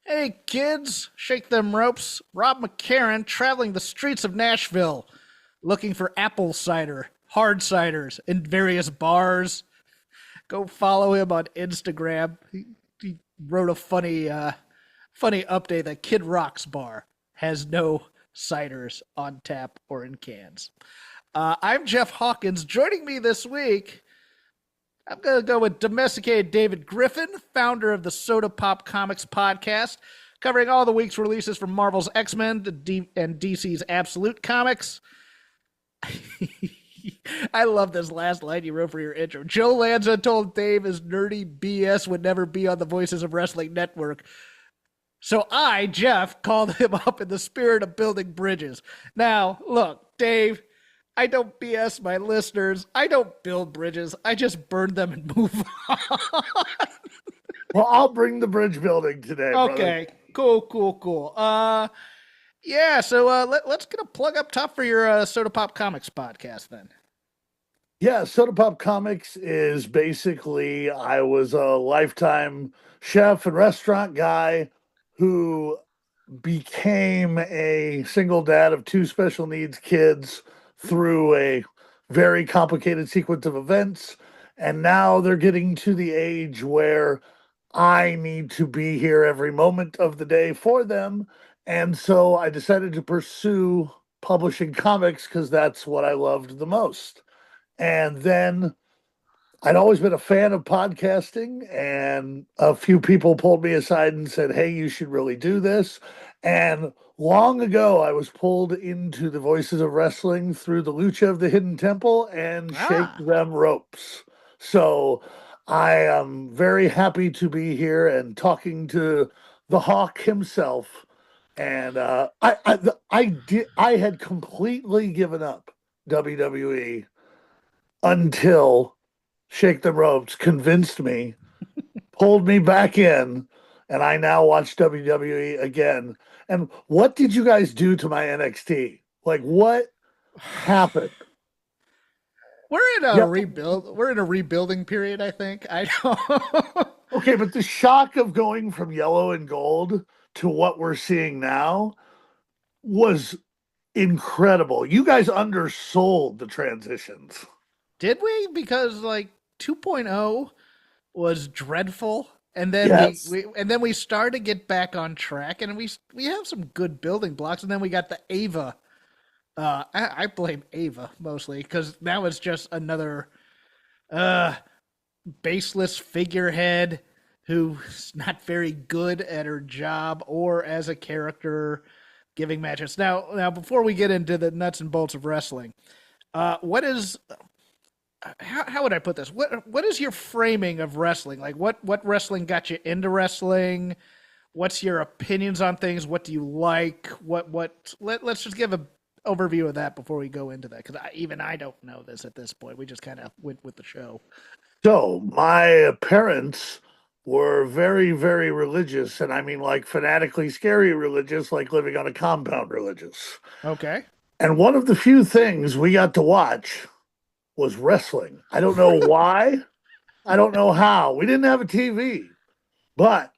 Hey kids, shake them ropes. Rob McCarran traveling the streets of Nashville looking for apple cider, hard ciders in various bars. Go follow him on Instagram. He wrote a funny update that Kid Rock's bar has no ciders on tap or in cans. I'm Jeff Hawkins. Joining me this week, I'm going to go with domesticated David Griffin, founder of the Soda Pop Comics podcast, covering all the week's releases from Marvel's X-Men and DC's Absolute Comics. I love this last line you wrote for your intro. Joe Lanza told Dave his nerdy BS would never be on the Voices of Wrestling network. So I, Jeff, called him up in the spirit of building bridges. Now, look, Dave, I don't BS my listeners. I don't build bridges. I just burn them and move on. Well, I'll bring the bridge building today. Okay, brother. Cool. Yeah, so let's get a plug up top for your Soda Pop Comics podcast then. Yeah, Soda Pop Comics is basically, I was a lifetime chef and restaurant guy who became a single dad of two special needs kids through a very complicated sequence of events. And now they're getting to the age where I need to be here every moment of the day for them. And so I decided to pursue publishing comics because that's what I loved the most. And then I'd always been a fan of podcasting, and a few people pulled me aside and said, "Hey, you should really do this." And long ago, I was pulled into the Voices of Wrestling through the Lucha of the Hidden Temple and Shake Them Ropes. So I am very happy to be here and talking to the Hawk himself. And I had completely given up WWE until Shake the Ropes convinced me, pulled me back in, and I now watch WWE again. And what did you guys do to my NXT? Like, what happened? We're in a rebuild. We're in a rebuilding period, I think. I don't. Okay, but the shock of going from yellow and gold to what we're seeing now was incredible. You guys undersold the transitions. Did we? Because like 2.0 was dreadful, and then Yes. we started to get back on track, and we have some good building blocks, and then we got the Ava. I blame Ava mostly because now it's just another baseless figurehead who's not very good at her job or as a character giving matches. Now before we get into the nuts and bolts of wrestling, what is how would I put this? What is your framing of wrestling? Like what wrestling got you into wrestling? What's your opinions on things? What do you like? Let's just give an overview of that before we go into that, because I don't know this at this point. We just kind of went with the show. So my parents were very, very religious, and I mean like fanatically scary religious, like living on a compound religious. Okay. And one of the few things we got to watch was wrestling. I don't know why. I don't know how. We didn't have a TV, but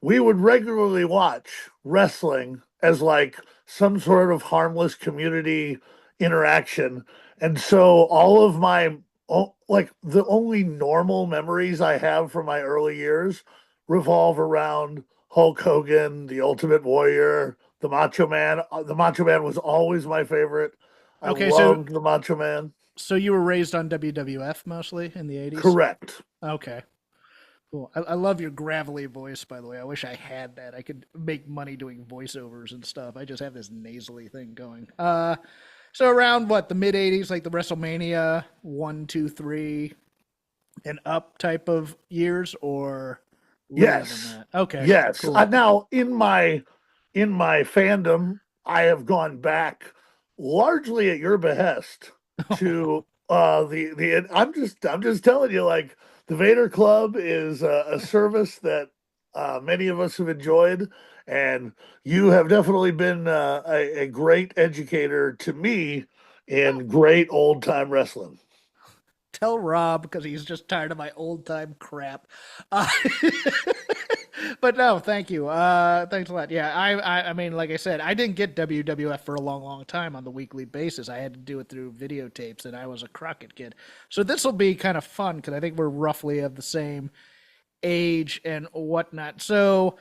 we would regularly watch wrestling as like some sort of harmless community interaction. And so all of my like the only normal memories I have from my early years revolve around Hulk Hogan, the Ultimate Warrior, the Macho Man. The Macho Man was always my favorite. I Okay, loved the Macho Man. So you were raised on WWF mostly in the 80s? Correct. Okay. Cool. I love your gravelly voice, by the way. I wish I had that. I could make money doing voiceovers and stuff. I just have this nasally thing going. So around what, the mid 80s, like the WrestleMania 1, 2, 3 and up type of years, or later Yes. than that? Okay. Yes. Cool. Now in my fandom, I have gone back largely at your behest to the I'm just telling you, like, the Vader Club is a service that many of us have enjoyed, and you have definitely been a great educator to me in great old time wrestling. Tell Rob, because he's just tired of my old time crap. Uh, But no, thank you. Thanks a lot. Yeah, I mean, like I said, I didn't get WWF for a long, long time on the weekly basis. I had to do it through videotapes, and I was a Crockett kid. So this will be kind of fun because I think we're roughly of the same age and whatnot. So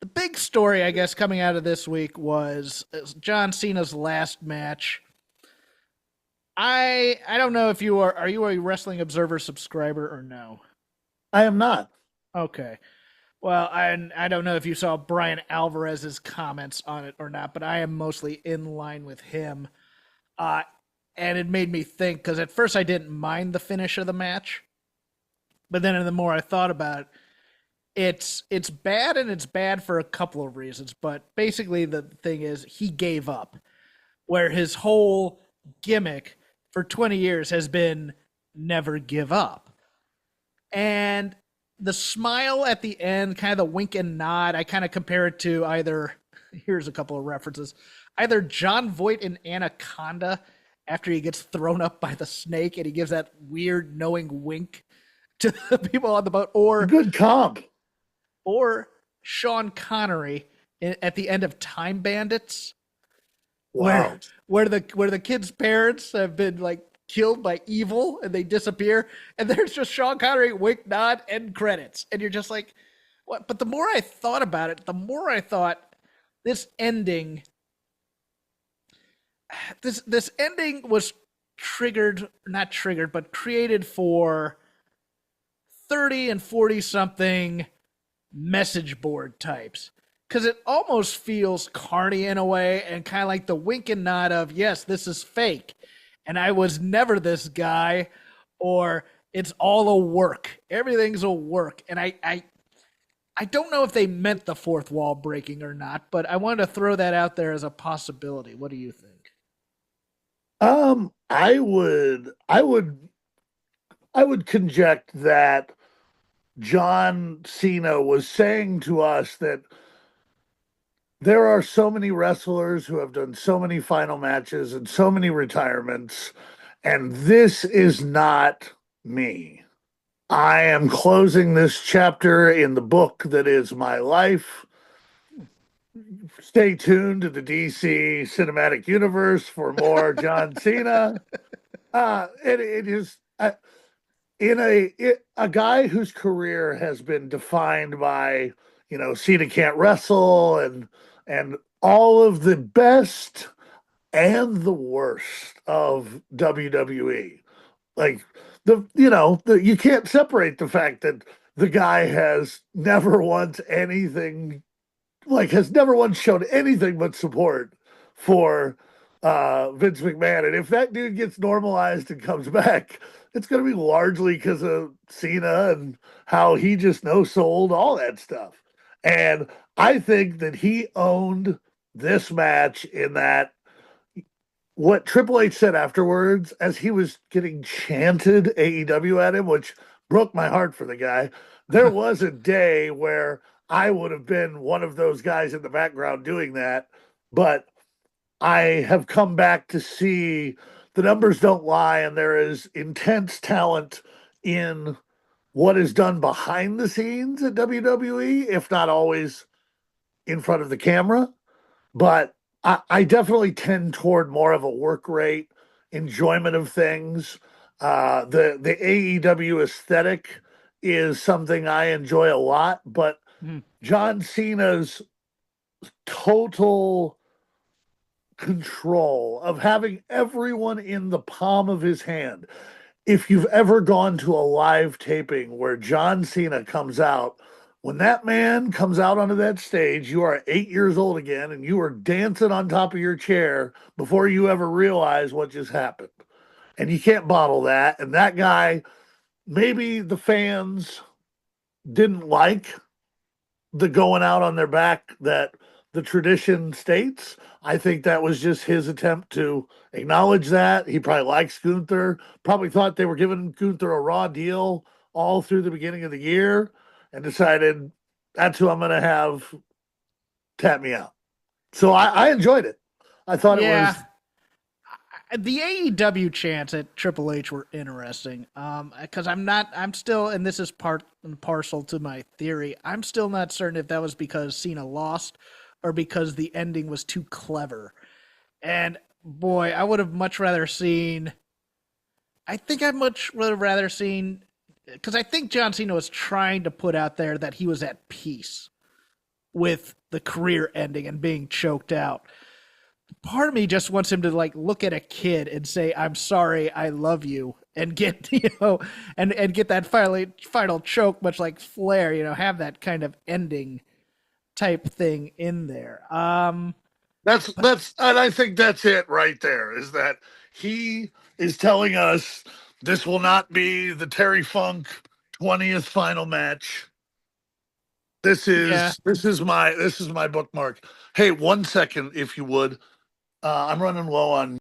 the big story, I guess, coming out of this week was John Cena's last match. I don't know if are you a Wrestling Observer subscriber or no? I am not. Okay. Well, I don't know if you saw Brian Alvarez's comments on it or not, but I am mostly in line with him. Uh, and it made me think because at first I didn't mind the finish of the match, but then the more I thought about it, it's bad and it's bad for a couple of reasons. But basically, the thing is he gave up, where his whole gimmick for 20 years has been never give up. And the smile at the end, kind of the wink and nod, I kind of compare it to either, here's a couple of references, either John Voight in Anaconda after he gets thrown up by the snake and he gives that weird knowing wink to the people on the boat, Good comp. or Sean Connery at the end of Time Bandits, Wow. where the kids' parents have been like killed by evil and they disappear, and there's just Sean Connery, wink, nod, end credits, and you're just like, what? But the more I thought about it, the more I thought this ending, this ending was not triggered, but created for 30 and 40 something message board types because it almost feels carny in a way and kind of like the wink and nod of yes, this is fake and I was never this guy, or it's all a work, everything's a work. And I don't know if they meant the fourth wall breaking or not, but I wanted to throw that out there as a possibility. What do you think? I would conject that John Cena was saying to us that there are so many wrestlers who have done so many final matches and so many retirements, and this is not me. I am closing this chapter in the book that is my life. Stay tuned to the DC Cinematic Universe for more John Cena. It is in a guy whose career has been defined by Cena can't wrestle and all of the best and the worst of WWE. Like you can't separate the fact that the guy has never once anything has never once shown anything but support for Vince McMahon. And if that dude gets normalized and comes back, it's going to be largely because of Cena and how he just no sold all that stuff. And I think that he owned this match in that what Triple H said afterwards, as he was getting chanted AEW at him, which broke my heart for the guy. There was a day where I would have been one of those guys in the background doing that, but I have come back to see the numbers don't lie, and there is intense talent in what is done behind the scenes at WWE, if not always in front of the camera. But I definitely tend toward more of a work rate, enjoyment of things. The AEW aesthetic is something I enjoy a lot, but Hmm. John Cena's total control of having everyone in the palm of his hand. If you've ever gone to a live taping where John Cena comes out, when that man comes out onto that stage, you are 8 years old again and you are dancing on top of your chair before you ever realize what just happened. And you can't bottle that. And that guy, maybe the fans didn't like the going out on their back that the tradition states. I think that was just his attempt to acknowledge that. He probably likes Gunther, probably thought they were giving Gunther a raw deal all through the beginning of the year and decided that's who I'm going to have tap me out. So I enjoyed it. I thought it Yeah, was The AEW chants at Triple H were interesting. Because I'm still, and this is part and parcel to my theory. I'm still not certain if that was because Cena lost or because the ending was too clever. And boy, I would have much rather seen. I think I'd much would have rather seen, because I think John Cena was trying to put out there that he was at peace with the career ending and being choked out. Part of me just wants him to like look at a kid and say, "I'm sorry, I love you," and get and get that final choke, much like Flair. Have that kind of ending type thing in there. And I think that's it right there. Is that he is telling us this will not be the Terry Funk 20th final match. Yeah, This is my bookmark. Hey, 1 second, if you would. I'm running low on.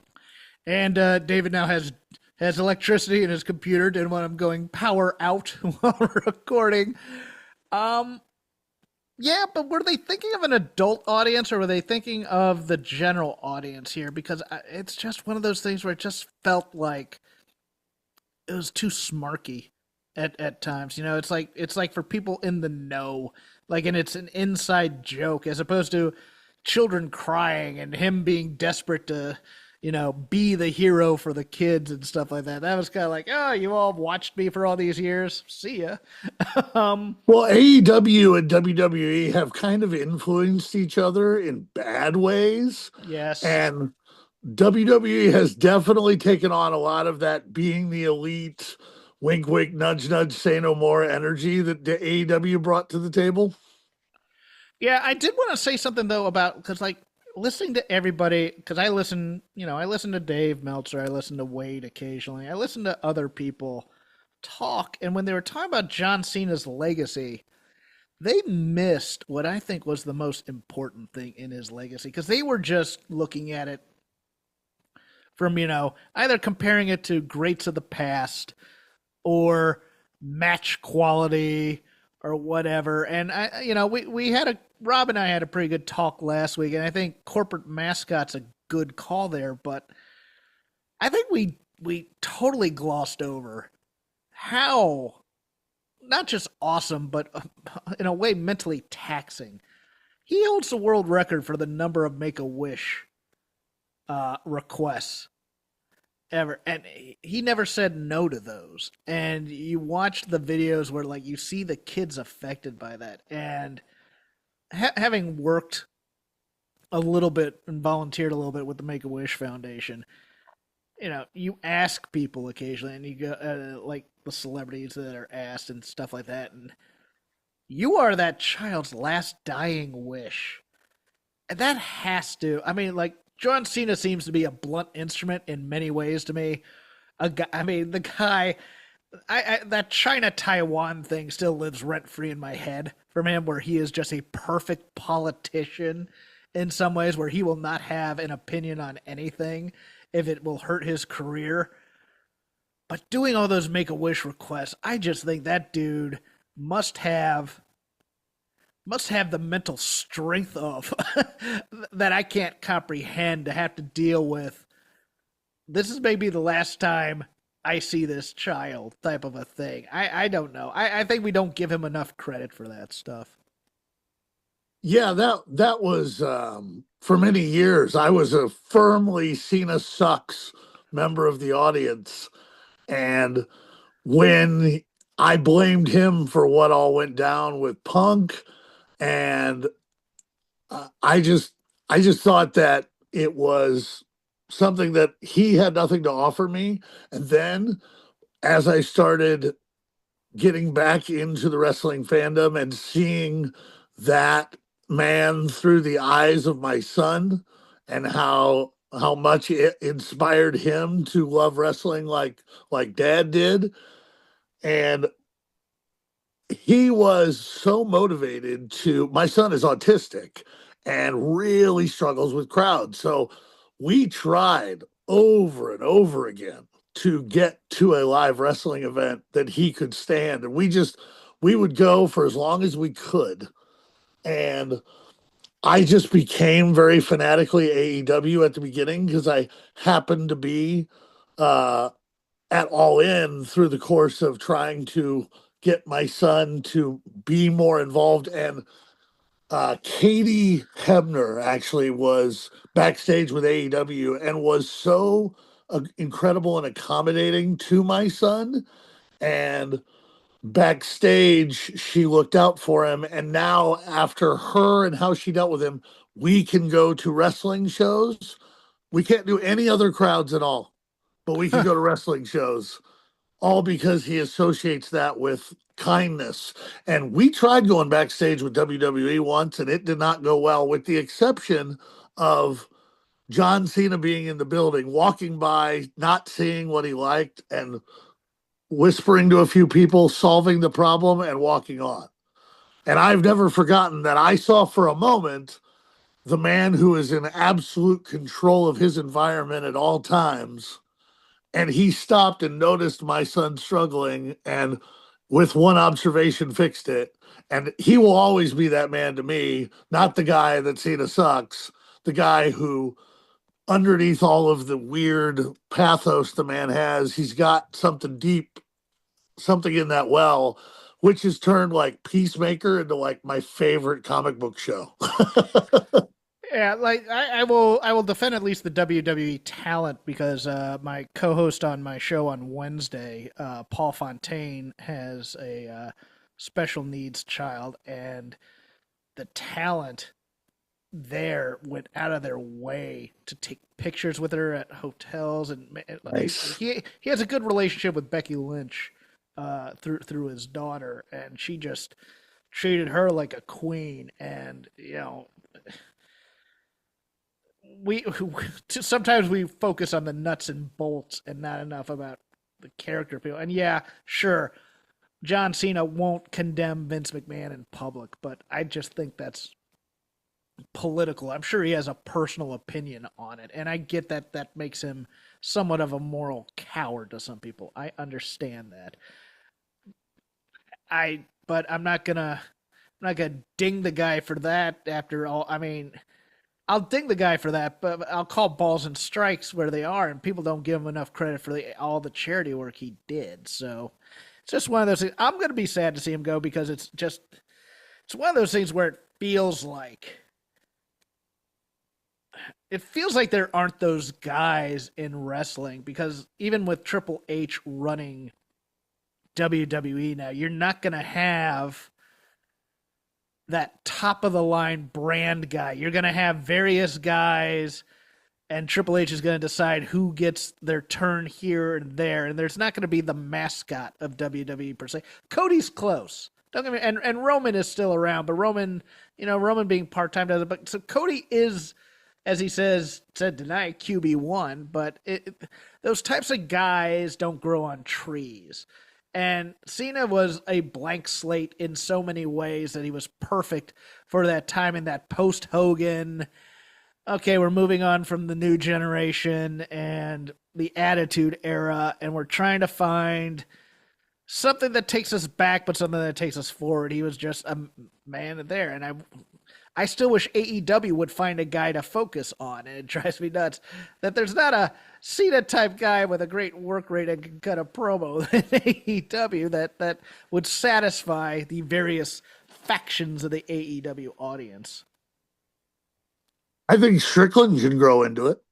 and David now has electricity in his computer. Didn't want him going power out while we're recording. Um, Yeah, but were they thinking of an adult audience or were they thinking of the general audience here? Because it's just one of those things where it just felt like it was too smarky at times. It's like for people in the know, like, and it's an inside joke as opposed to children crying and him being desperate to be the hero for the kids and stuff like that. That was kind of like, oh, you all watched me for all these years. See ya. um, Well, AEW and WWE have kind of influenced each other in bad ways. yes. And WWE has definitely taken on a lot of that being the elite, wink, wink, nudge, nudge, say no more energy that the AEW brought to the table. Yeah, I did want to say something though about, because like listening to everybody, because I listen to Dave Meltzer, I listen to Wade occasionally, I listen to other people talk, and when they were talking about John Cena's legacy, they missed what I think was the most important thing in his legacy, because they were just looking at it from either comparing it to greats of the past or match quality or whatever. And we had a Rob and I had a pretty good talk last week, and I think corporate mascot's a good call there. But I think we totally glossed over how not just awesome, but in a way mentally taxing. He holds the world record for the number of Make a Wish requests ever, and he never said no to those. And you watch the videos where like you see the kids affected by that, and having worked a little bit and volunteered a little bit with the Make a Wish Foundation, you ask people occasionally, and you go like the celebrities that are asked and stuff like that, and you are that child's last dying wish. And that has to, I mean, like, John Cena seems to be a blunt instrument in many ways to me. A guy, I mean, the guy, that China Taiwan thing still lives rent free in my head from him, where he is just a perfect politician in some ways, where he will not have an opinion on anything if it will hurt his career. But doing all those Make a Wish requests, I just think that dude must have the mental strength of that I can't comprehend, to have to deal with. This is maybe the last time I see this child type of a thing. I don't know. I think we don't give him enough credit for that stuff. Yeah, that was for many years. I was a firmly Cena sucks member of the audience, and when I blamed him for what all went down with Punk, and I just thought that it was something that he had nothing to offer me. And then as I started getting back into the wrestling fandom and seeing that man through the eyes of my son, and how much it inspired him to love wrestling like dad did, and he was so motivated to. My son is autistic and really struggles with crowds, so we tried over and over again to get to a live wrestling event that he could stand, and we would go for as long as we could. And I just became very fanatically AEW at the beginning because I happened to be uh, at All In through the course of trying to get my son to be more involved. And Katie Hebner actually was backstage with AEW and was so incredible and accommodating to my son. And backstage, she looked out for him. And now, after her and how she dealt with him, we can go to wrestling shows. We can't do any other crowds at all, but we can go to wrestling shows, all because he associates that with kindness. And we tried going backstage with WWE once, and it did not go well, with the exception of John Cena being in the building, walking by, not seeing what he liked, and whispering to a few people, solving the problem, and walking on. And I've never forgotten that I saw for a moment the man who is in absolute control of his environment at all times. And he stopped and noticed my son struggling and with one observation fixed it. And he will always be that man to me, not the guy that Cena sucks, the guy who, underneath all of the weird pathos the man has, he's got something deep, something in that well, which has turned like Peacemaker into like my favorite comic book show. Yeah, like I will defend at least the WWE talent because my co-host on my show on Wednesday, Paul Fontaine, has a special needs child, and the talent there went out of their way to take pictures with her at hotels, and Nice. he has a good relationship with Becky Lynch through his daughter, and she just treated her like a queen, and we sometimes we focus on the nuts and bolts and not enough about the character people. And yeah, sure, John Cena won't condemn Vince McMahon in public, but I just think that's political. I'm sure he has a personal opinion on it, and I get that that makes him somewhat of a moral coward to some people. I understand that. But I'm not gonna ding the guy for that. After all, I mean, I'll ding the guy for that, but I'll call balls and strikes where they are, and people don't give him enough credit for all the charity work he did. So it's just one of those things. I'm going to be sad to see him go because it's one of those things where it feels like there aren't those guys in wrestling because even with Triple H running WWE now, you're not going to have that top of the line brand guy. You're going to have various guys, and Triple H is going to decide who gets their turn here and there. And there's not going to be the mascot of WWE per se. Cody's close. Don't get me, and Roman is still around, but Roman being part time does it. But so Cody is, as he said tonight, QB1. But those types of guys don't grow on trees. And Cena was a blank slate in so many ways that he was perfect for that time in that post Hogan. Okay, we're moving on from the new generation and the Attitude Era, and we're trying to find something that takes us back, but something that takes us forward. He was just a man there, and I still wish AEW would find a guy to focus on, and it drives me nuts that there's not a Cena type guy with a great work rate and can cut a promo in AEW that would satisfy the various factions of the AEW audience. I think Strickland can grow into it.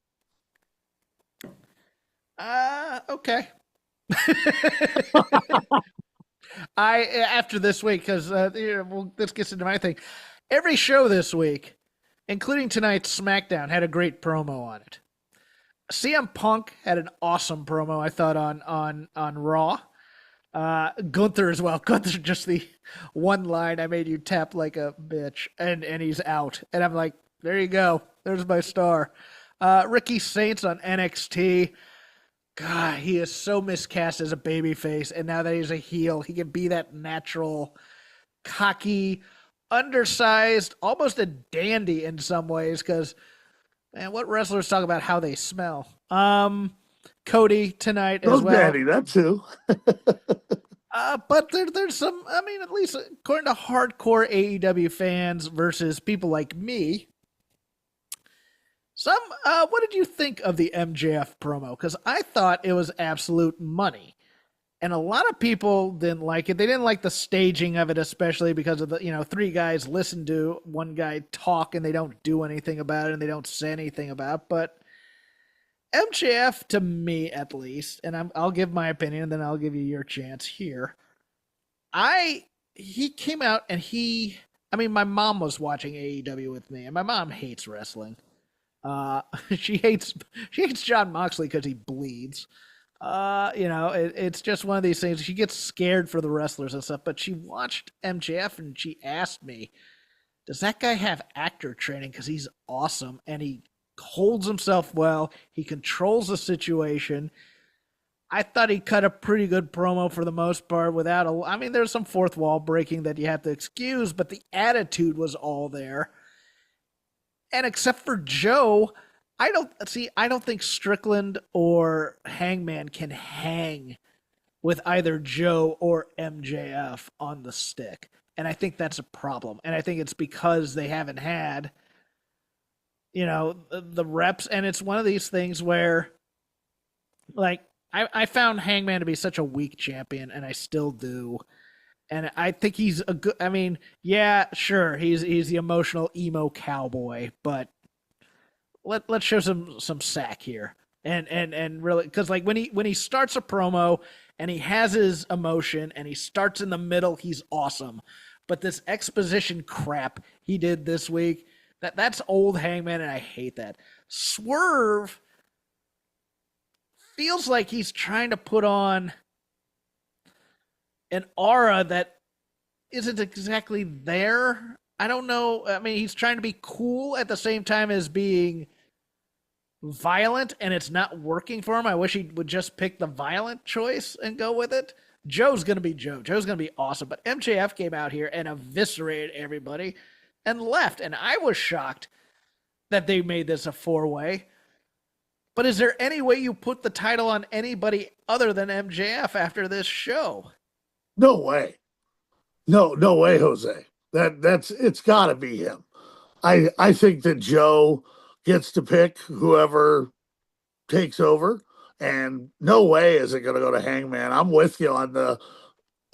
Okay. I after this week because this gets into my thing. Every show this week, including tonight's SmackDown, had a great promo on it. CM Punk had an awesome promo, I thought, on Raw. Gunther as well. Gunther just the one line, "I made you tap like a bitch," and he's out. And I'm like, there you go. There's my star. Ricky Saints on NXT. God, he is so miscast as a babyface, and now that he's a heel, he can be that natural, cocky, undersized, almost a dandy in some ways. Because, man, what wrestlers talk about how they smell? Cody tonight as Oh, well. Daddy, that too. But there's some, I mean, at least according to hardcore AEW fans versus people like me, some, what did you think of the MJF promo? Because I thought it was absolute money. And a lot of people didn't like it. They didn't like the staging of it, especially because of the, three guys listen to one guy talk and they don't do anything about it and they don't say anything about it. But MJF, to me at least, and I'll give my opinion and then I'll give you your chance here. He came out and I mean, my mom was watching AEW with me, and my mom hates wrestling. Uh, she hates she hates John Moxley because he bleeds. It's just one of these things. She gets scared for the wrestlers and stuff, but she watched MJF and she asked me, "Does that guy have actor training? Because he's awesome and he holds himself well. He controls the situation." I thought he cut a pretty good promo for the most part without I mean, there's some fourth wall breaking that you have to excuse, but the attitude was all there. And except for Joe, I don't think Strickland or Hangman can hang with either Joe or MJF on the stick. And I think that's a problem. And I think it's because they haven't had, the reps. And it's one of these things where, like, I found Hangman to be such a weak champion, and I still do. And I think he's a good. I mean, yeah, sure, he's the emotional emo cowboy, but let's show some sack here, and really, because like when he starts a promo and he has his emotion and he starts in the middle, he's awesome. But this exposition crap he did this week, that's old Hangman, and I hate that. Swerve feels like he's trying to put on an aura that isn't exactly there. I don't know. I mean, he's trying to be cool at the same time as being violent, and it's not working for him. I wish he would just pick the violent choice and go with it. Joe's going to be Joe. Joe's going to be awesome. But MJF came out here and eviscerated everybody and left. And I was shocked that they made this a four-way. But is there any way you put the title on anybody other than MJF after this show? No way. No way, Jose. That's it's got to be him. I think that Joe gets to pick whoever takes over, and no way is it going to go to Hangman. I'm with you on the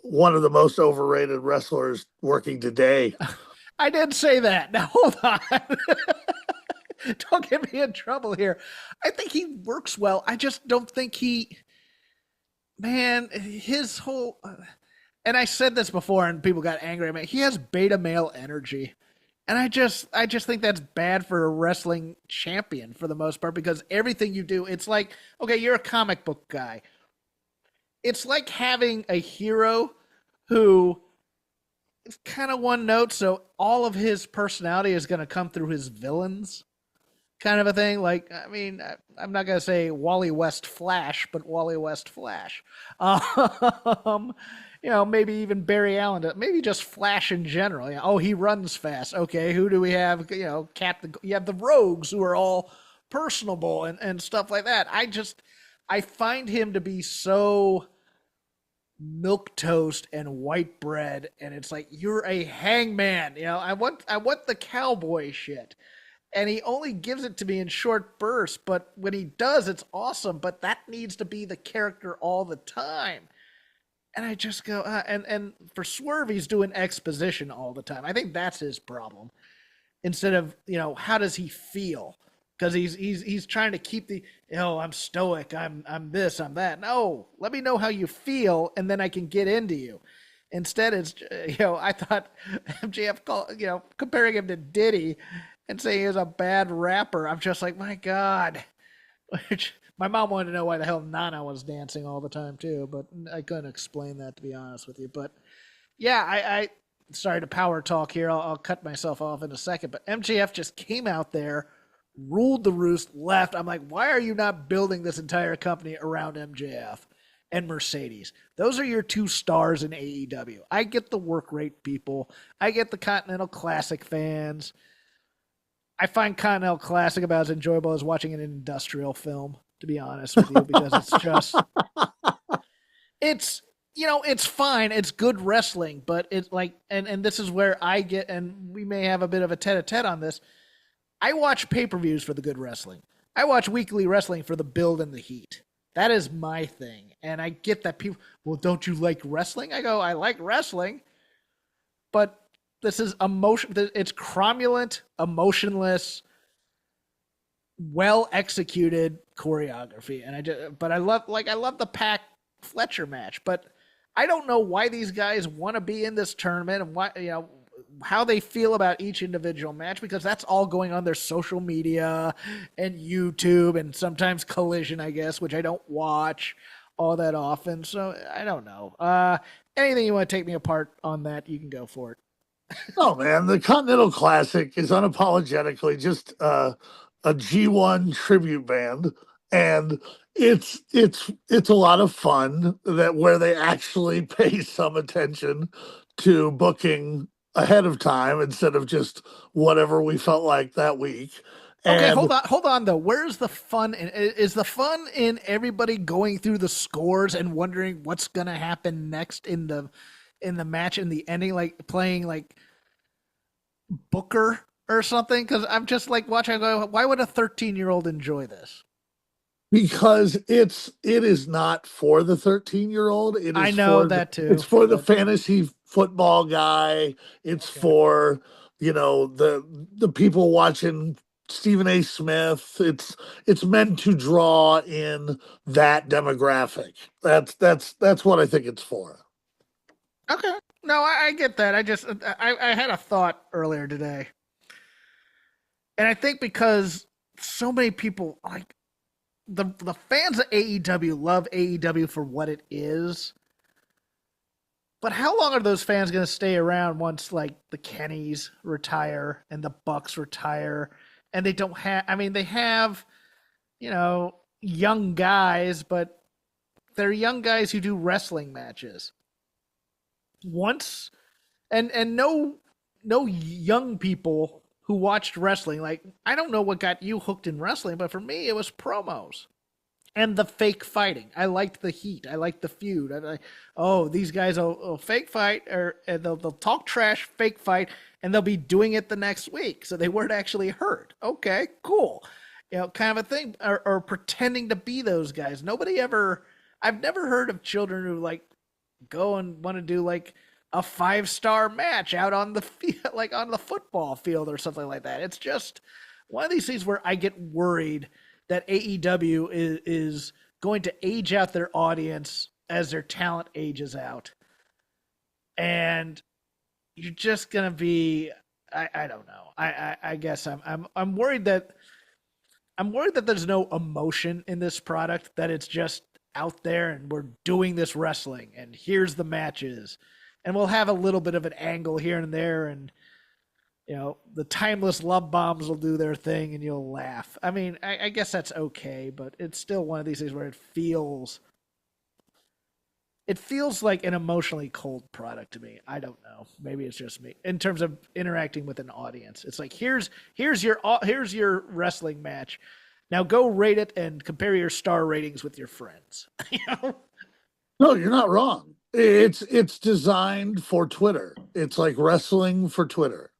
one of the most overrated wrestlers working today. I did say that. Now hold on. Don't get me in trouble here. I think he works well. I just don't think man, his whole and I said this before and people got angry at me. He has beta male energy. And I just think that's bad for a wrestling champion for the most part, because everything you do, it's like, okay, you're a comic book guy. It's like having a hero who is kind of one note, so all of his personality is going to come through his villains, kind of a thing. Like, I mean, I'm not going to say Wally West Flash, but Wally West Flash. Maybe even Barry Allen, maybe just Flash in general. Oh, he runs fast. Okay, who do we have? You have the Rogues, who are all personable and stuff like that. I find him to be so milk toast and white bread, and it's like, you're a hangman. I want the cowboy shit. And he only gives it to me in short bursts, but when he does, it's awesome. But that needs to be the character all the time. And I just go, and for Swerve, he's doing exposition all the time. I think that's his problem. Instead of, how does he feel? Because he's trying to keep I'm stoic, I'm this, I'm that. No, let me know how you feel, and then I can get into you. Instead, it's, I thought MJF comparing him to Diddy and saying he was a bad rapper. I'm just like, my God. Which my mom wanted to know why the hell Nana was dancing all the time too, but I couldn't explain that, to be honest with you. But yeah, I sorry to power talk here. I'll cut myself off in a second. But MJF just came out there, ruled the roost, left. I'm like, why are you not building this entire company around MJF and Mercedes? Those are your two stars in AEW. I get the work rate people. I get the Continental Classic fans. I find Continental Classic about as enjoyable as watching an industrial film, to be honest with you, because it's just it's fine. It's good wrestling, but it's like, and this is where I get, and we may have a bit of a tete-a-tete on this. I watch pay-per-views for the good wrestling. I watch weekly wrestling for the build and the heat. That is my thing. And I get that people, well, don't you like wrestling? I go, I like wrestling, but this is emotion. It's cromulent, emotionless, well executed choreography. And I love the Pac Fletcher match, but I don't know why these guys want to be in this tournament and why, how they feel about each individual match, because that's all going on their social media and YouTube and sometimes Collision, I guess, which I don't watch all that often. So I don't know. Anything you want to take me apart on that, you can go for it. Oh man, the Continental Classic is unapologetically just a G1 tribute band, and it's a lot of fun that where they actually pay some attention to booking ahead of time instead of just whatever we felt like that week. Okay, And hold on though. Where's the fun? Is the fun in everybody going through the scores and wondering what's gonna happen next in the match in the ending, like playing like Booker or something? Because I'm just like watching. I go, why would a 13-year-old enjoy this? because it is not for the 13-year-old, it I is know for that it's too. for the fantasy football guy, it's Okay. for the people watching Stephen A. Smith. It's meant to draw in that demographic. That's what I think it's for. Okay. No, I get that. I had a thought earlier today, and I think because so many people like the fans of AEW love AEW for what it is. But how long are those fans going to stay around once like the Kennys retire and the Bucks retire and they don't have I mean they have, young guys, but they're young guys who do wrestling matches. Once and no young people who watched wrestling, like I don't know what got you hooked in wrestling, but for me it was promos and the fake fighting. I liked the heat. I liked the feud. Oh, these guys will fake fight, or and they'll talk trash, fake fight, and they'll be doing it the next week, so they weren't actually hurt. Okay, cool. Kind of a thing, or pretending to be those guys. Nobody ever. I've never heard of children who like go and want to do like a 5-star match out on the field, like on the football field or something like that. It's just one of these things where I get worried that AEW is going to age out their audience as their talent ages out. And you're just gonna be I don't know. I guess I'm worried that there's no emotion in this product, that it's just out there and we're doing this wrestling and here's the matches. And we'll have a little bit of an angle here and there, and the timeless love bombs will do their thing and you'll laugh. I mean, I guess that's okay, but it's still one of these things where it feels like an emotionally cold product to me. I don't know. Maybe it's just me in terms of interacting with an audience. It's like here's your wrestling match. Now go rate it and compare your star ratings with your friends. you know? No, you're not wrong. It's designed for Twitter. It's like wrestling for Twitter.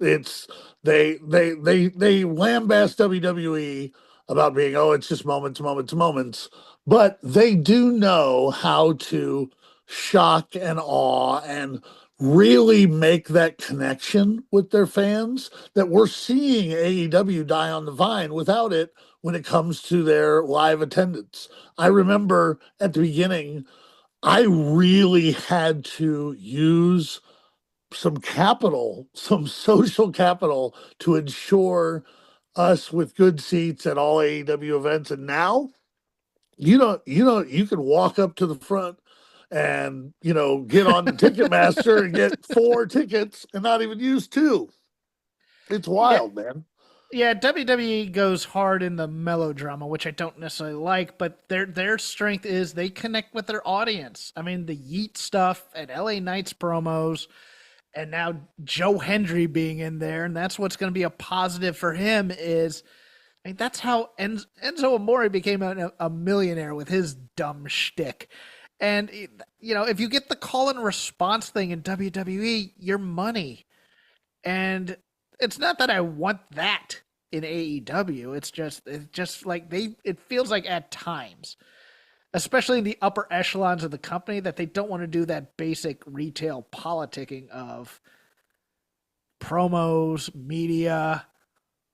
It's they lambast WWE about being, oh, it's just moments, moments, moments, but they do know how to shock and awe and really make that connection with their fans that we're seeing AEW die on the vine without it when it comes to their live attendance. I remember at the beginning, I really had to use some capital, some social capital to ensure us with good seats at all AEW events. And now you can walk up to the front and, get on the Ticketmaster and get 4 tickets and not even use two. It's Yeah, wild, man. yeah. WWE goes hard in the melodrama, which I don't necessarily like, but their strength is they connect with their audience. I mean, the Yeet stuff and LA Knights promos, and now Joe Hendry being in there, and that's what's going to be a positive for him. Is I mean, that's how Enzo Amore became a millionaire with his dumb shtick. And if you get the call and response thing in WWE, your money. And it's not that I want that in AEW. It's just like it feels like at times, especially in the upper echelons of the company, that they don't want to do that basic retail politicking of promos, media,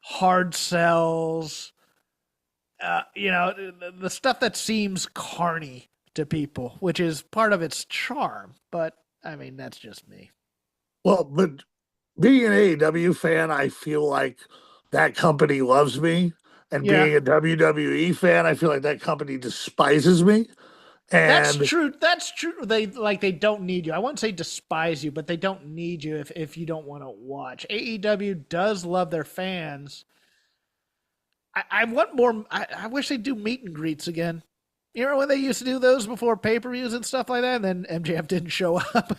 hard sells, the stuff that seems carny to people, which is part of its charm. But I mean, that's just me. Well, but being an AEW fan, I feel like that company loves me. And Yeah, being a WWE fan, I feel like that company despises me. that's And true. That's true. They don't need you. I won't say despise you, but they don't need you if you don't want to watch. AEW does love their fans. I want more. I wish they'd do meet and greets again. You remember when they used to do those before pay per views and stuff like that? And then MJF didn't show up.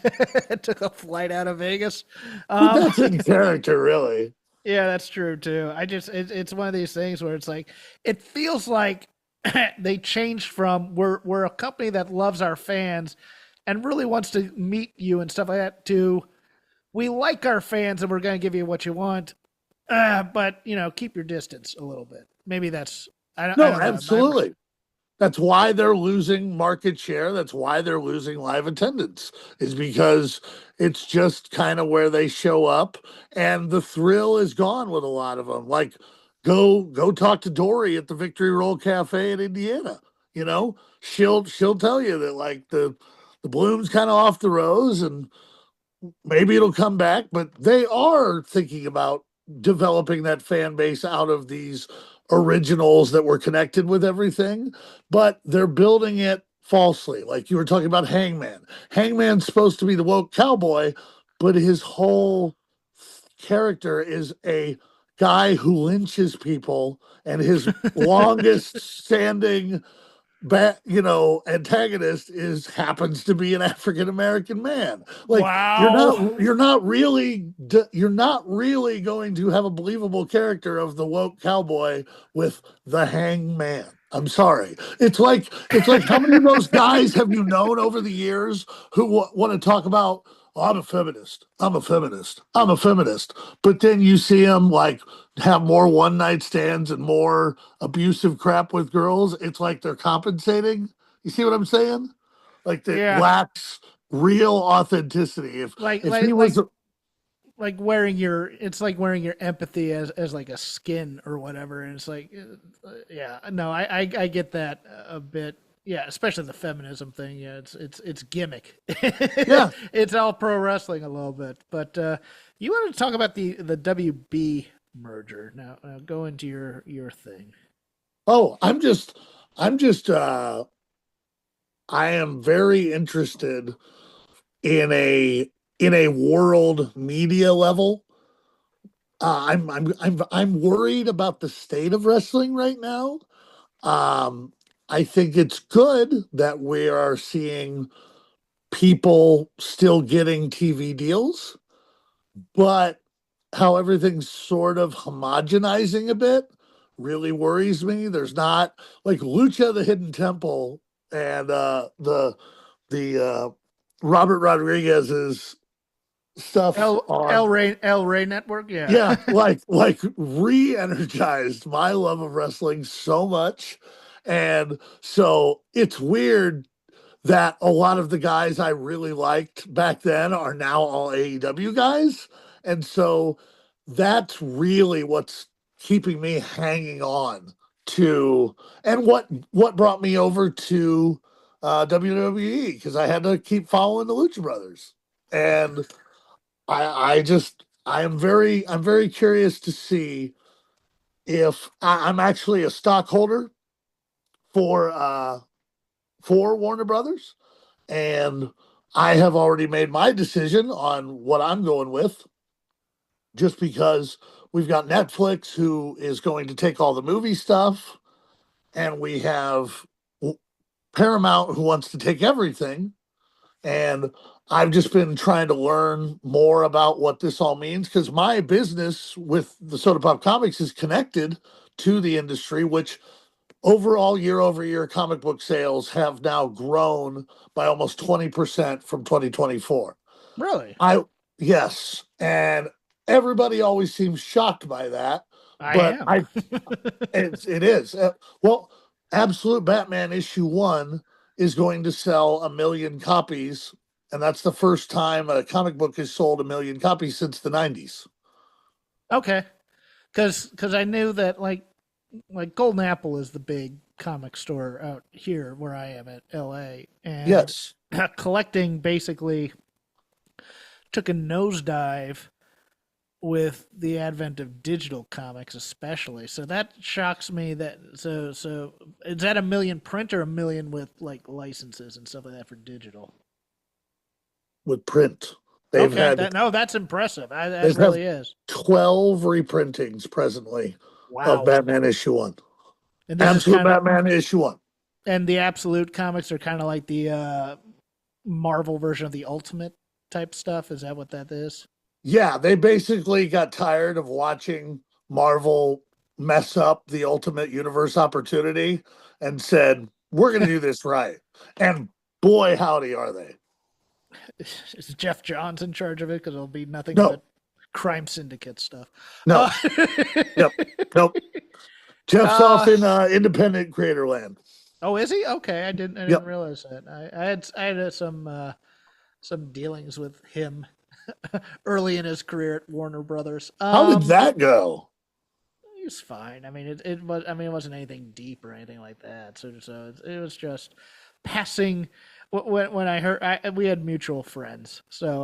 Took a flight out of Vegas. but that's in character, really. Yeah, that's true too. It's one of these things where it's like it feels like they changed from we're a company that loves our fans and really wants to meet you and stuff like that to we like our fans and we're going to give you what you want, but keep your distance a little bit. Maybe that's I No, don't know. absolutely. That's why they're losing market share. That's why they're losing live attendance, is because it's just kind of where they show up, and the thrill is gone with a lot of them. Like, go talk to Dory at the Victory Roll Cafe in Indiana. She'll tell you that like the bloom's kind of off the rose, and maybe it'll come back, but they are thinking about developing that fan base out of these originals that were connected with everything, but they're building it falsely. Like you were talking about Hangman. Hangman's supposed to be the woke cowboy, but his whole character is a guy who lynches people, and his longest standing antagonist is happens to be an African American man. Like Wow. you're not really going to have a believable character of the woke cowboy with the hangman. I'm sorry. It's like how many of those guys have you known over the years who want to talk about, "Oh, I'm a feminist. I'm a feminist. I'm a feminist," but then you see them like have more one night stands and more abusive crap with girls. It's like they're compensating. You see what I'm saying? Like that Yeah, lacks real authenticity. If like if he like was like like wearing your it's like wearing your empathy as like a skin or whatever, and it's like yeah, no, I get that a bit. Yeah, especially the feminism thing. Yeah, it's gimmick. yeah. It's all pro wrestling a little bit. But you wanted to talk about the WB merger. Now go into your thing. Oh, I'm just I am very interested in a world media level. I'm worried about the state of wrestling right now. Um, I think it's good that we are seeing people still getting TV deals, but how everything's sort of homogenizing a bit really worries me. There's not like Lucha the Hidden Temple and the Robert Rodriguez's stuff on. El Rey Network. Yeah. Yeah, like re-energized my love of wrestling so much. And so it's weird that a lot of the guys I really liked back then are now all AEW guys. And so that's really what's keeping me hanging on to, and what brought me over to WWE, because I had to keep following the Lucha Brothers. And I'm very curious to see if I'm actually a stockholder for Warner Brothers, and I have already made my decision on what I'm going with, just because we've got Netflix who is going to take all the movie stuff, and we have Paramount who wants to take everything. And I've just been trying to learn more about what this all means, because my business with the Soda Pop Comics is connected to the industry, which overall year over year comic book sales have now grown by almost 20% from 2024. Really? I yes, and everybody always seems shocked by that, I but am. I it is. Well, Absolute Batman issue 1 is going to sell 1 million copies, and that's the first time a comic book has sold 1 million copies since the 90s. Okay. Cuz I knew that like Golden Apple is the big comic store out here where I am at LA, and Yes. collecting basically took a nosedive with the advent of digital comics especially. So that shocks me that so is that 1 million print or 1 million with like licenses and stuff like that for digital? With print. They've Okay, had that no, that's impressive. That they've had really is. 12 reprintings presently of Wow. Batman issue 1. And this is Absolute kind of Batman issue 1. and the absolute comics are kind of like the Marvel version of the Ultimate type stuff. Is that what that is? Yeah, they basically got tired of watching Marvel mess up the Ultimate Universe opportunity and said, we're going to do this right. And boy, howdy, are they. Is Jeff Johns in charge of it? Because it'll be nothing No, but crime syndicate stuff. no, Uh, yep, nope. Jeff's off uh, in independent creator land. oh, is he? Okay, I didn't Yep. realize that. I had some dealings with him early in his career at Warner Brothers. How did that go? He was fine. I mean, it was. I mean, it wasn't anything deep or anything like that. So it was just passing. When I heard, we had mutual friends, so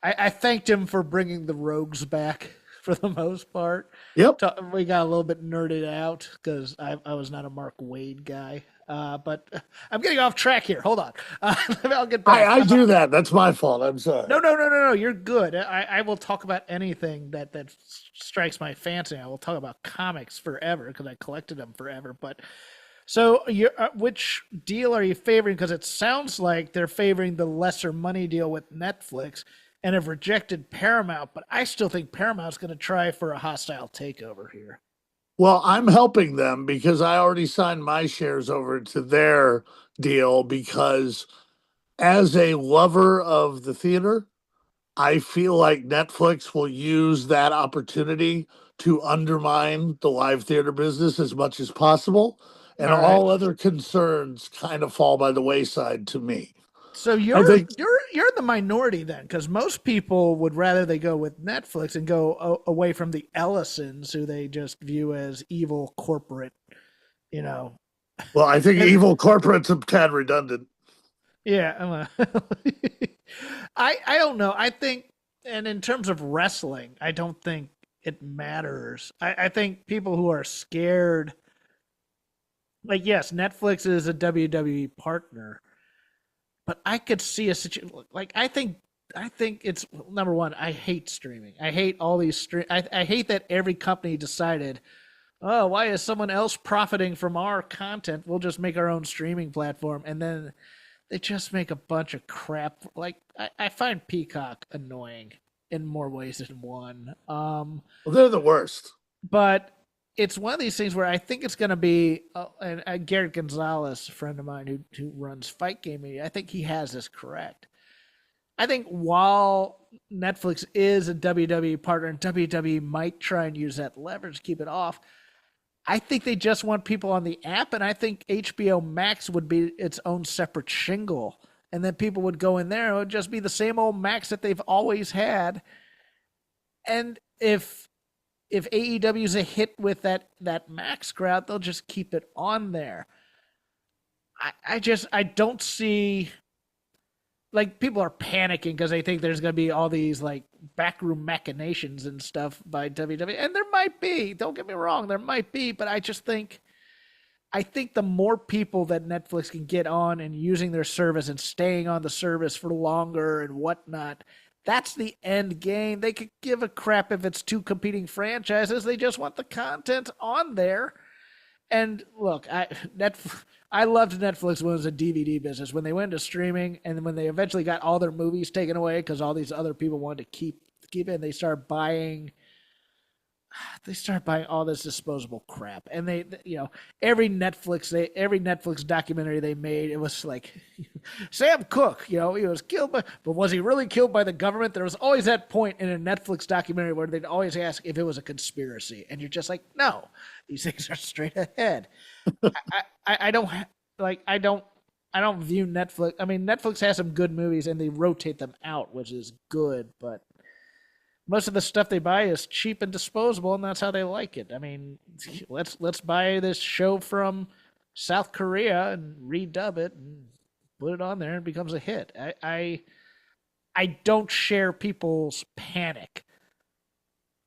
I thanked him for bringing the Rogues back for the most part. Yep. We got a little bit nerded out because I was not a Mark Wade guy. But I'm getting off track here. Hold on. I'll get back. I do that. That's my fault. I'm sorry. No. You're good. I will talk about anything that strikes my fancy. I will talk about comics forever because I collected them forever. But so, which deal are you favoring? Because it sounds like they're favoring the lesser money deal with Netflix and have rejected Paramount. But I still think Paramount's going to try for a hostile takeover here. Well, I'm helping them because I already signed my shares over to their deal because as a lover of the theater, I feel like Netflix will use that opportunity to undermine the live theater business as much as possible. And All right. all other concerns kind of fall by the wayside to me. So I think, you're the minority then, because most people would rather they go with Netflix and go away from the Ellisons, who they just view as evil corporate, you know. well, I think And evil corporate's a tad redundant. yeah, I don't know. I think, and in terms of wrestling, I don't think it matters. I think people who are scared, like yes, Netflix is a WWE partner, but I could see a situation like I think it's number one. I hate streaming. I hate all these stream. I hate that every company decided, oh, why is someone else profiting from our content? We'll just make our own streaming platform, and then they just make a bunch of crap. Like I find Peacock annoying in more ways than one. Well, they're the worst. But it's one of these things where I think it's going to be, and Garrett Gonzalez, a friend of mine who runs Fight Game Media, I think he has this correct. I think while Netflix is a WWE partner and WWE might try and use that leverage to keep it off, I think they just want people on the app, and I think HBO Max would be its own separate shingle. And then people would go in there, and it would just be the same old Max that they've always had. And if AEW is a hit with that Max crowd, they'll just keep it on there. I don't see, like, people are panicking because they think there's going to be all these like backroom machinations and stuff by WWE, and there might be. Don't get me wrong, there might be, but I think the more people that Netflix can get on and using their service and staying on the service for longer and whatnot, that's the end game. They could give a crap if it's two competing franchises. They just want the content on there. And look, I loved Netflix when it was a DVD business. When they went to streaming, and when they eventually got all their movies taken away because all these other people wanted to keep it, and they started buying they start buying all this disposable crap, and every Netflix documentary they made, it was like Sam Cooke, he was killed but was he really killed by the government? There was always that point in a Netflix documentary where they'd always ask if it was a conspiracy, and you're just like, no, these things are straight ahead. I don't like I don't view Netflix. I mean, Netflix has some good movies and they rotate them out, which is good, but most of the stuff they buy is cheap and disposable, and that's how they like it. I mean, let's buy this show from South Korea and redub it and put it on there, and it becomes a hit. I don't share people's panic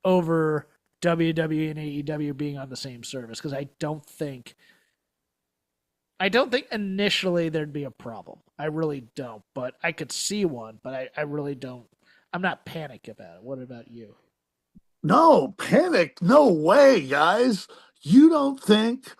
over WWE and AEW being on the same service because I don't think initially there'd be a problem. I really don't, but I could see one, but I really don't. I'm not panicked about it. What about you? No, panic. No way, guys. You don't think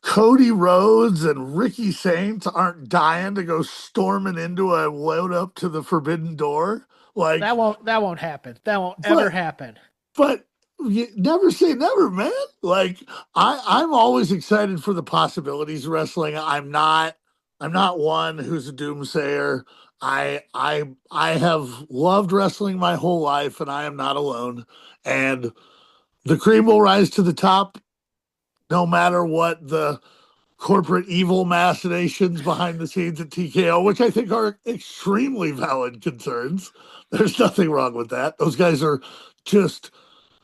Cody Rhodes and Ricky Saints aren't dying to go storming into a load up to the Forbidden Door? Like, That won't happen. That won't ever but happen. but you never say never, man. Like I'm always excited for the possibilities of wrestling. I'm not one who's a doomsayer. I have loved wrestling my whole life, and I am not alone. And the cream will rise to the top, no matter what the corporate evil machinations behind the scenes at TKO, which I think are extremely valid concerns. There's nothing wrong with that. Those guys are just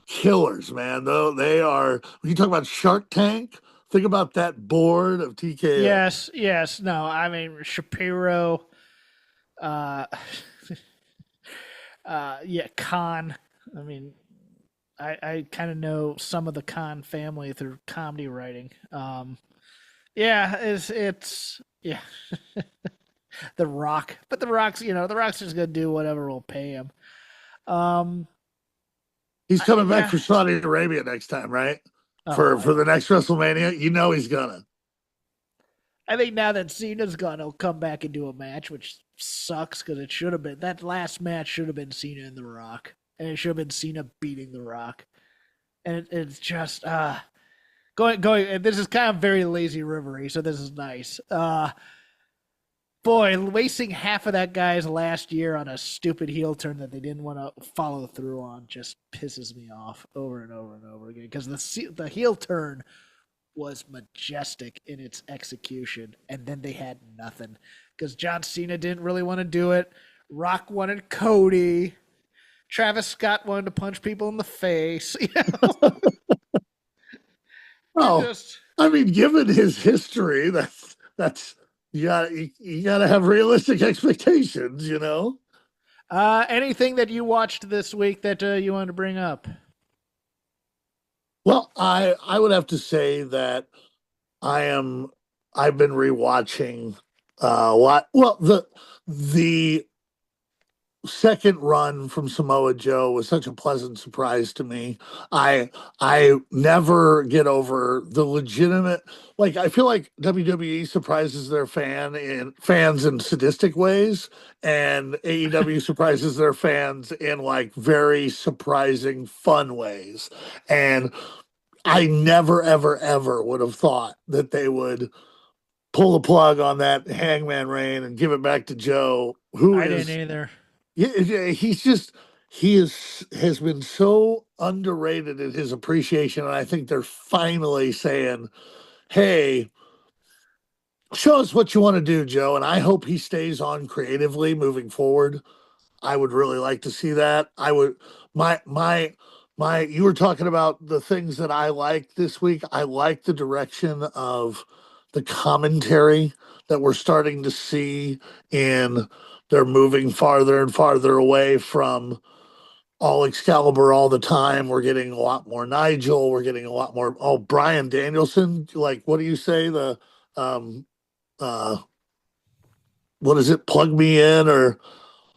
killers, man. Though they are, when you talk about Shark Tank, think about that board of TKO. Yes, yes. No, I mean Shapiro, uh, yeah, Khan. I mean, I kind of know some of the Khan family through comedy writing. Yeah, it's yeah, The Rock, but the Rock's just gonna do whatever will pay him. Um, He's coming back yeah. for Saudi Arabia next time, right? Oh, For the next WrestleMania, you know he's gonna. I think now that Cena's gone, he'll come back and do a match, which sucks because it should have been that last match should have been Cena and The Rock, and it should have been Cena beating The Rock, and it's just going. And this is kind of very lazy rivery, so this is nice. Boy, wasting half of that guy's last year on a stupid heel turn that they didn't want to follow through on just pisses me off over and over and over again because the heel turn was majestic in its execution, and then they had nothing because John Cena didn't really want to do it. Rock wanted Cody. Travis Scott wanted to punch people in the face. Oh, Just I mean, given his history, that's you gotta have realistic expectations, you know. anything that you watched this week that you want to bring up? Well, I would have to say that I am I've been rewatching a lot. Well, the second run from Samoa Joe was such a pleasant surprise to me. I never get over the legitimate, like I feel like WWE surprises their fans in sadistic ways, and AEW surprises their fans in like very surprising fun ways. And I never ever ever would have thought that they would pull the plug on that Hangman reign and give it back to Joe, who I didn't is either. yeah, he has been so underrated in his appreciation, and I think they're finally saying, "Hey, show us what you want to do, Joe." And I hope he stays on creatively moving forward. I would really like to see that. I would my you were talking about the things that I like this week. I like the direction of the commentary that we're starting to see in they're moving farther and farther away from all Excalibur all the time. We're getting a lot more Nigel. We're getting a lot more Brian Danielson. Like what do you say? The um uh what is it? Plug me in or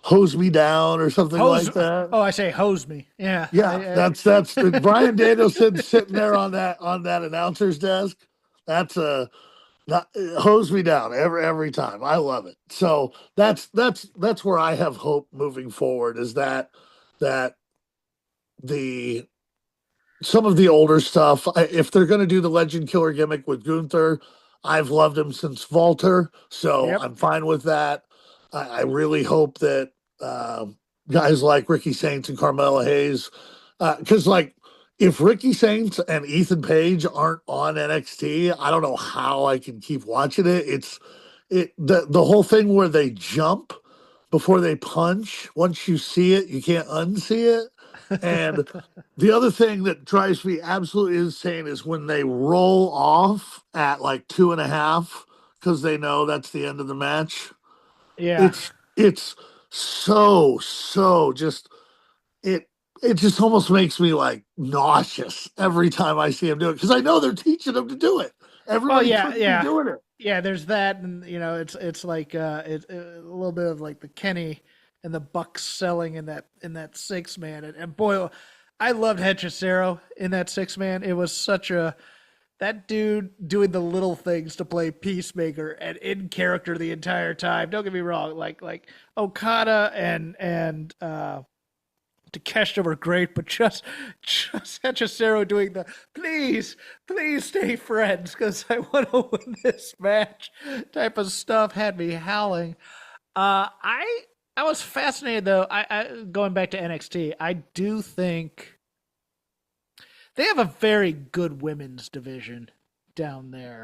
hose me down or something Hose. like that. Oh, I say hose me. Yeah. Yeah, that's the Brian Danielson sitting there on that announcer's desk. That's a not, hose me down every time. I love it. So that's where I have hope moving forward is that the some of the older stuff. If they're going to do the Legend Killer gimmick with Gunther, I've loved him since Walter, so Yep. I'm fine with that. I really hope that uh, guys like Ricky Saints and Carmella Hayes, because like if Ricky Saints and Ethan Page aren't on NXT, I don't know how I can keep watching it. The whole thing where they jump before they punch. Once you see it, you can't unsee it. And the other thing that drives me absolutely insane is when they roll off at like 2.5 because they know that's the end of the match. Yeah. It's so just it it just almost makes me like nauseous every time I see them do it because I know they're teaching them to do it. Well, Everybody yeah, shouldn't be yeah, doing it. yeah. There's that, and it's like it's a little bit of like the Kenny and the Bucks selling in that six man, and boy, I loved Hechicero in that six man. It was such a that dude doing the little things to play Peacemaker and in character the entire time. Don't get me wrong, like Okada and Takeshita were great, but just Hechicero doing the please stay friends because I want to win this match type of stuff had me howling. I was fascinated though. I going back to NXT, I do think they have a very good women's division down there,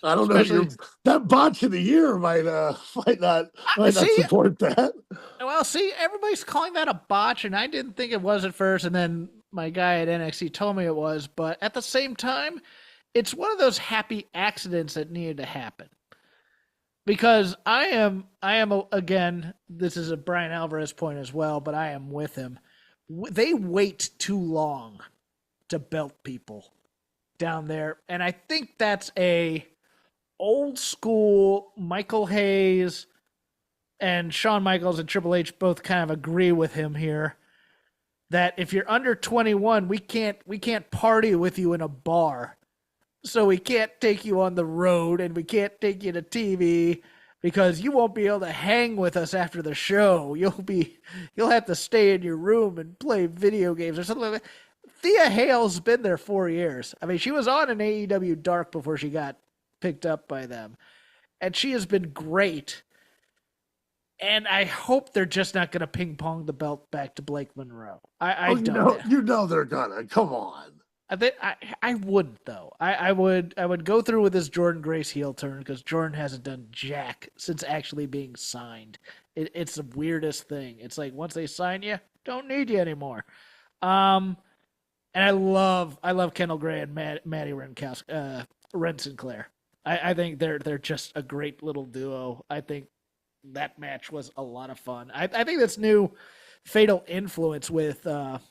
I don't know. especially. That botch of the year I might not see. support that. Well, see, everybody's calling that a botch, and I didn't think it was at first, and then my guy at NXT told me it was. But at the same time, it's one of those happy accidents that needed to happen. Because again, this is a Brian Alvarez point as well, but I am with him. They wait too long to belt people down there, and I think that's a old school Michael Hayes and Shawn Michaels and Triple H both kind of agree with him here that if you're under 21, we can't party with you in a bar. So we can't take you on the road and we can't take you to TV because you won't be able to hang with us after the show. You'll have to stay in your room and play video games or something like that. Thea Hale's been there 4 years. I mean, she was on an AEW Dark before she got picked up by them. And she has been great. And I hope they're just not going to ping pong the belt back to Blake Monroe. I Oh, don't. you know they're gonna. Come on. I wouldn't though. I would go through with this Jordan Grace heel turn because Jordan hasn't done jack since actually being signed. It's the weirdest thing. It's like once they sign you, don't need you anymore. Um, and I love Kendall Gray and Maddie Ren Sinclair. I think they're just a great little duo. I think that match was a lot of fun. I think this new Fatal Influence with the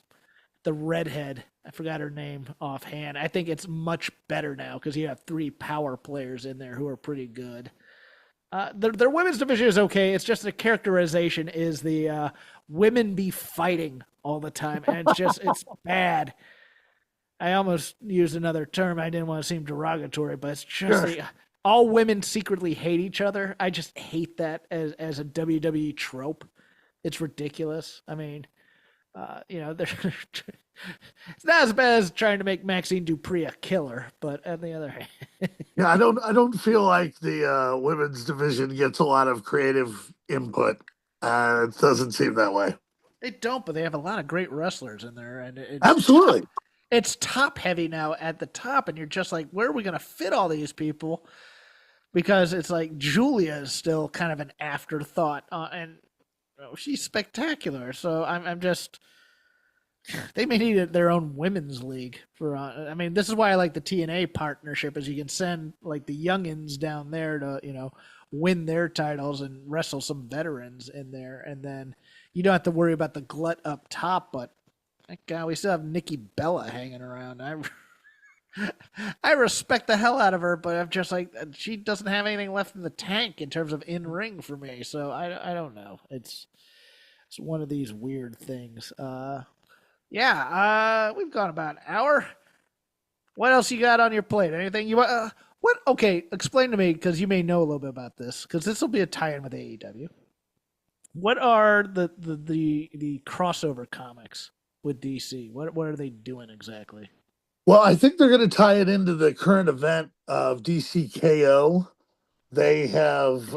redhead. I forgot her name offhand. I think it's much better now because you have three power players in there who are pretty good. Their women's division is okay. It's just the characterization is the women be fighting all the time, and it's bad. I almost used another term. I didn't want to seem derogatory, but it's just Sure. the all women secretly hate each other. I just hate that as a WWE trope. It's ridiculous. I mean, it's not as bad as trying to make Maxine Dupree a killer, but on the other hand, Yeah, I don't feel like the women's division gets a lot of creative input. It doesn't seem that way. they don't. But they have a lot of great wrestlers in there, and it's Absolutely. top. It's top heavy now at the top, and you're just like, where are we going to fit all these people? Because it's like Julia is still kind of an afterthought, and she's spectacular. So I'm just they may need their own women's league for. I mean, this is why I like the TNA partnership, is you can send like the youngins down there to win their titles and wrestle some veterans in there, and then you don't have to worry about the glut up top. But thank God we still have Nikki Bella hanging around. I respect the hell out of her, but I'm just like she doesn't have anything left in the tank in terms of in ring for me. So I don't know. It's one of these weird things. Yeah, we've gone about an hour. What else you got on your plate? Anything you want? What? Okay, explain to me because you may know a little bit about this because this will be a tie-in with AEW. What are the crossover comics with DC? What are they doing exactly? Well, I think they're going to tie it into the current event of DCKO. They have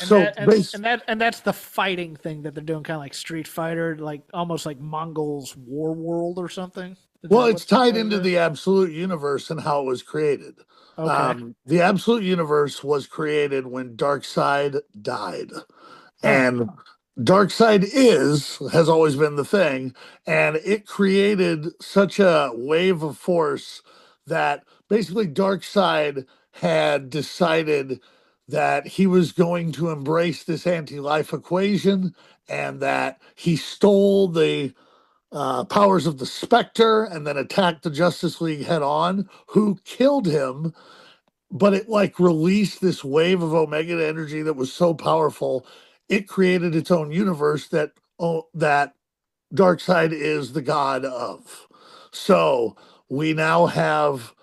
And that so base. and that's the fighting thing that they're doing, kind of like Street Fighter, like almost like Mongols War World or something. Is Well, that it's tied what it into is? the absolute universe and how it was created. Okay. The absolute universe was created when Darkseid died. Oh, And Darkseid has always been the thing, and it created such a wave of force that basically Darkseid had decided that he was going to embrace this anti-life equation, and that he stole the powers of the Spectre and then attacked the Justice League head on, who killed him. But it like released this wave of Omega energy that was so powerful, it created its own universe that Darkseid is the god of. So we now have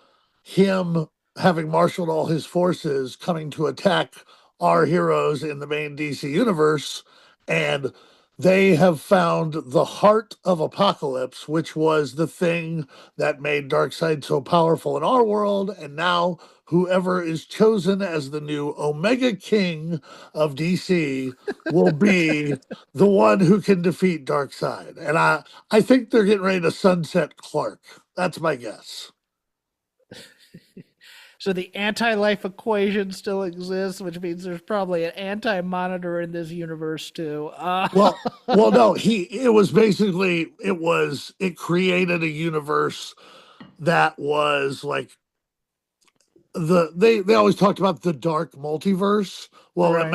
him having marshaled all his forces coming to attack our heroes in the main DC universe. And they have found the heart of Apocalypse, which was the thing that made Darkseid so powerful in our world. And now, whoever is chosen as the new Omega King of DC will be the one who can defeat Darkseid. And I think they're getting ready to sunset Clark. That's my guess. so the anti-life equation still exists, which means there's probably an anti-monitor in this universe too. Well, well, no, it was basically it created a universe that was like they always talked about the dark multiverse. Well, right.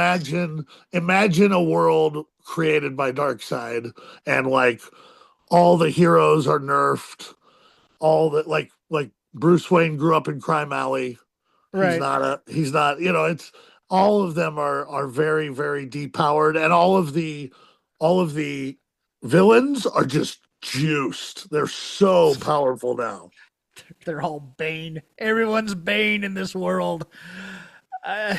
imagine a world created by Darkseid, and like all the heroes are nerfed, all that like Bruce Wayne grew up in Crime Alley. Right. He's not, it's all of them are very, very depowered, and all of the villains are just juiced. They're so powerful now. They're all Bane. Everyone's Bane in this world. Uh,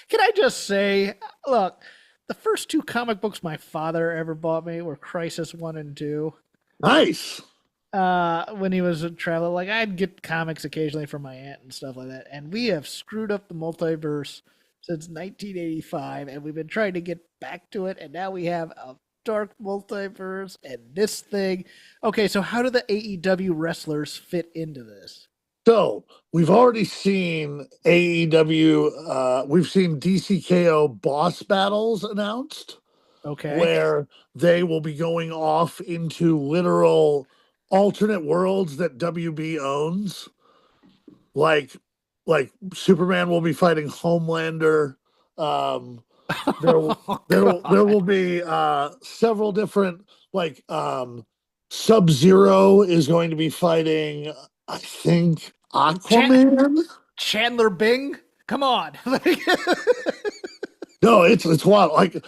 can I just say, look, the first two comic books my father ever bought me were Crisis 1 and 2. Nice. When he was traveling, like I'd get comics occasionally from my aunt and stuff like that. And we have screwed up the multiverse since 1985, and we've been trying to get back to it. And now we have a dark multiverse and this thing. Okay, so how do the AEW wrestlers fit into this? So we've already seen AEW, we've seen DCKO boss battles announced, Okay. where they will be going off into literal alternate worlds that WB owns. Like like Superman will be fighting Homelander. Um, there Oh there God. will be several different like Sub-Zero is going to be fighting, I think, Chan- Aquaman. Chandler Bing? Come on. No, it's wild. Like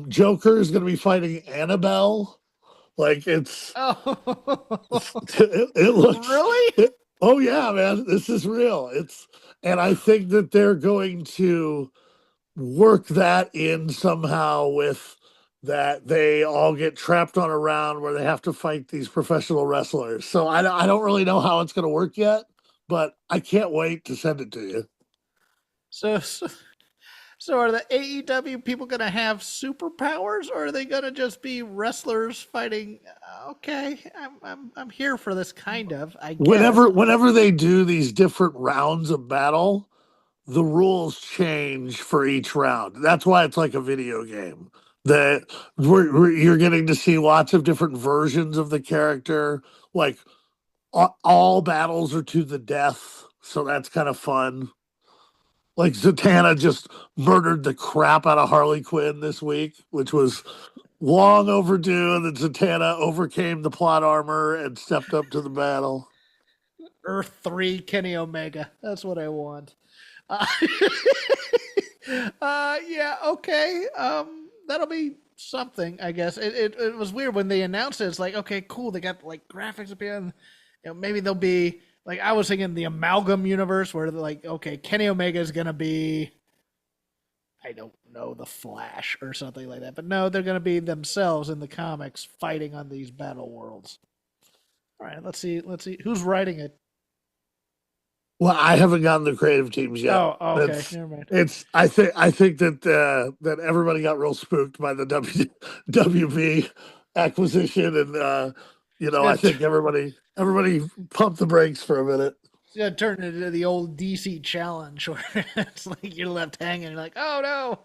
Joker is going to be fighting Annabelle. Like Oh, it looks really? oh yeah, man, this is real. And I think that they're going to work that in somehow with that they all get trapped on a round where they have to fight these professional wrestlers. So I don't really know how it's going to work yet, but I can't wait to send it to you. So, so are the AEW people going to have superpowers, or are they going to just be wrestlers fighting? Okay, I'm here for this kind of, I guess. Whenever they do these different rounds of battle, the rules change for each round. That's why it's like a video game. That you're getting to see lots of different versions of the character. Like all battles are to the death, so that's kind of fun. Like Zatanna just murdered the crap out of Harley Quinn this week, which was long overdue. And then Zatanna overcame the plot armor and stepped up to the battle. Earth 3 Kenny Omega. That's what I want. Uh, yeah, okay. That'll be something, I guess. It was weird when they announced it. It's like, okay, cool. They got like graphics up here. And, maybe they'll be like, I was thinking the amalgam universe where they're like, okay, Kenny Omega is gonna be, I don't know, the Flash or something like that. But no, they're gonna be themselves in the comics fighting on these battle worlds. All right, let's see. Let's see who's writing it. Well, I haven't gotten the creative teams yet. Okay, It's never mind. it's I think that that everybody got real spooked by the WB acquisition, and It's I gonna think everybody pumped the brakes for a minute. it's gonna turn into the old DC challenge where it's like you're left hanging. You're like, oh no.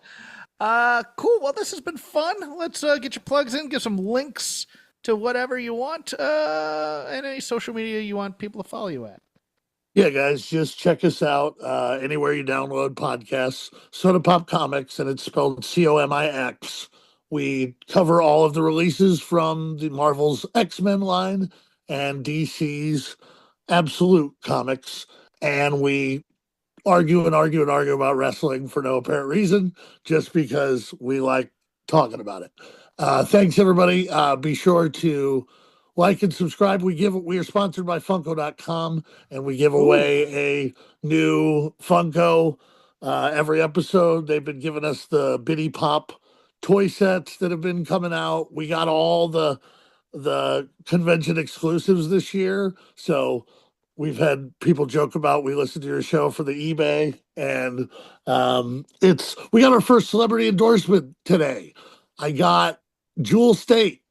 Cool. Well, this has been fun. Let's get your plugs in. Give some links to whatever you want, and any social media you want people to follow you at. Yeah, guys, just check us out anywhere you download podcasts. Soda Pop Comics, and it's spelled Comix. We cover all of the releases from the Marvel's X-Men line and DC's Absolute Comics, and we argue and argue and argue about wrestling for no apparent reason, just because we like talking about it. Thanks, everybody. Be sure to like and subscribe. We are sponsored by Funko.com, and we give Ooh. away a new Funko every episode. They've been giving us the Bitty Pop toy sets that have been coming out. We got all the convention exclusives this year, so we've had people joke about we listened to your show for the eBay, and it's we got our first celebrity endorsement today. I got Jewel State.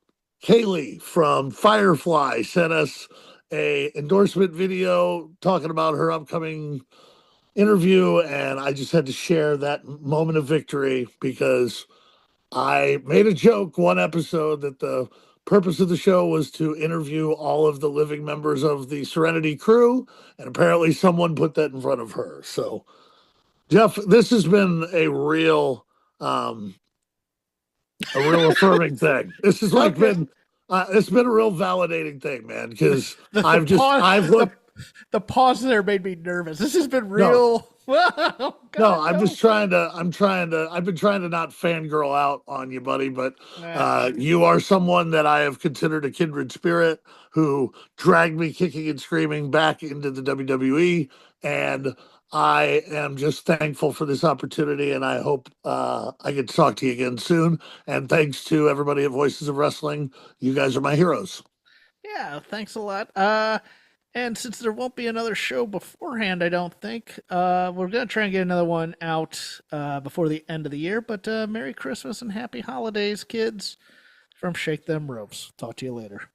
Kaylee from Firefly sent us a endorsement video talking about her upcoming interview, and I just had to share that moment of victory because I made a joke one episode that the purpose of the show was to interview all of the living members of the Serenity crew, and apparently someone put that in front of her. So, Jeff, this has been um, a real affirming thing. This has like Okay. been it's been a real validating thing, man. Because The pause I've looked. the pause there made me nervous. This has been No, real. Oh no, God, I'm no. just trying to. I've been trying to not fangirl out on you, buddy. But Nah. you are someone that I have considered a kindred spirit who dragged me kicking and screaming back into the WWE, and I am just thankful for this opportunity. And I hope I get to talk to you again soon. And thanks to everybody at Voices of Wrestling. You guys are my heroes. Yeah, thanks a lot. And since there won't be another show beforehand, I don't think, we're gonna try and get another one out before the end of the year. But Merry Christmas and Happy Holidays, kids, from Shake Them Ropes. Talk to you later.